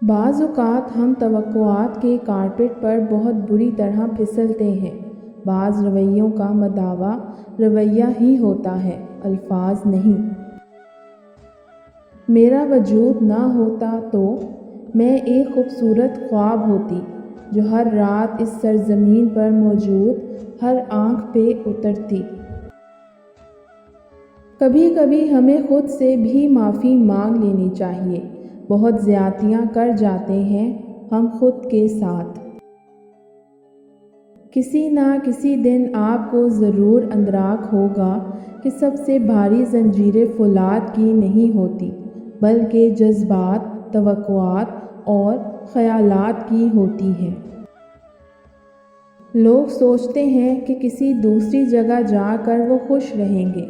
بعض اوقات ہم توقعات کے کارپیٹ پر بہت بری طرح پھسلتے ہیں۔ بعض رویوں کا مداوع رویہ ہی ہوتا ہے، الفاظ نہیں۔ میرا وجود نہ ہوتا تو میں ایک خوبصورت خواب ہوتی، جو ہر رات اس سرزمین پر موجود ہر آنکھ پہ اترتی۔ کبھی کبھی ہمیں خود سے بھی معافی مانگ لینی چاہیے، بہت زیادتیاں کر جاتے ہیں ہم خود کے ساتھ۔ کسی نہ کسی دن آپ کو ضرور ادراک ہوگا کہ سب سے بھاری زنجیریں فولاد کی نہیں ہوتی، بلکہ جذبات، توقعات اور خیالات کی ہوتی ہیں۔ لوگ سوچتے ہیں کہ کسی دوسری جگہ جا کر وہ خوش رہیں گے،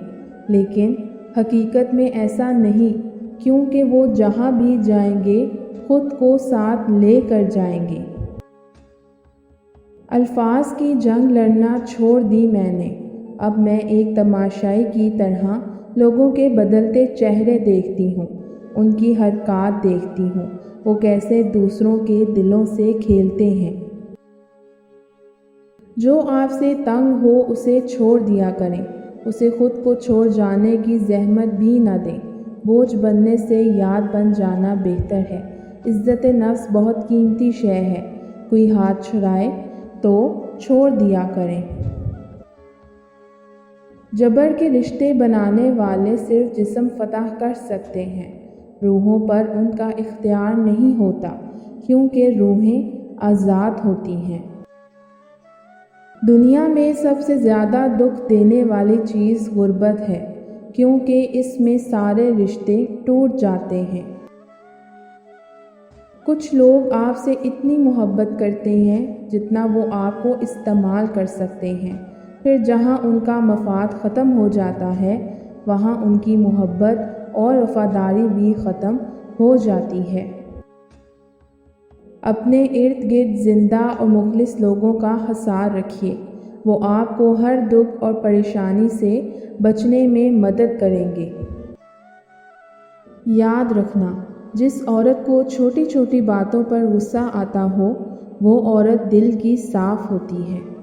لیکن حقیقت میں ایسا نہیں، کیونکہ وہ جہاں بھی جائیں گے خود کو ساتھ لے کر جائیں گے۔ الفاظ کی جنگ لڑنا چھوڑ دی میں نے، اب میں ایک تماشائی کی طرح لوگوں کے بدلتے چہرے دیکھتی ہوں، ان کی حرکات دیکھتی ہوں، وہ کیسے دوسروں کے دلوں سے کھیلتے ہیں۔ جو آپ سے تنگ ہو اسے چھوڑ دیا کریں، اسے خود کو چھوڑ جانے کی زحمت بھی نہ دیں۔ بوجھ بننے سے یاد بن جانا بہتر ہے۔ عزت نفس بہت قیمتی شے ہے، کوئی ہاتھ چھڑائے تو چھوڑ دیا کریں۔ جبر کے رشتے بنانے والے صرف جسم فتح کر سکتے ہیں، روحوں پر ان کا اختیار نہیں ہوتا، کیونکہ روحیں آزاد ہوتی ہیں۔ دنیا میں سب سے زیادہ دکھ دینے والی چیز غربت ہے، کیونکہ اس میں سارے رشتے ٹوٹ جاتے ہیں۔ کچھ لوگ آپ سے اتنی محبت کرتے ہیں جتنا وہ آپ کو استعمال کر سکتے ہیں، پھر جہاں ان کا مفاد ختم ہو جاتا ہے وہاں ان کی محبت اور وفاداری بھی ختم ہو جاتی ہے۔ اپنے ارد گرد زندہ اور مخلص لوگوں کا حصار رکھیے، وہ آپ کو ہر دکھ اور پریشانی سے بچنے میں مدد کریں گے۔ یاد رکھنا، جس عورت کو چھوٹی چھوٹی باتوں پر غصہ آتا ہو، وہ عورت دل کی صاف ہوتی ہے۔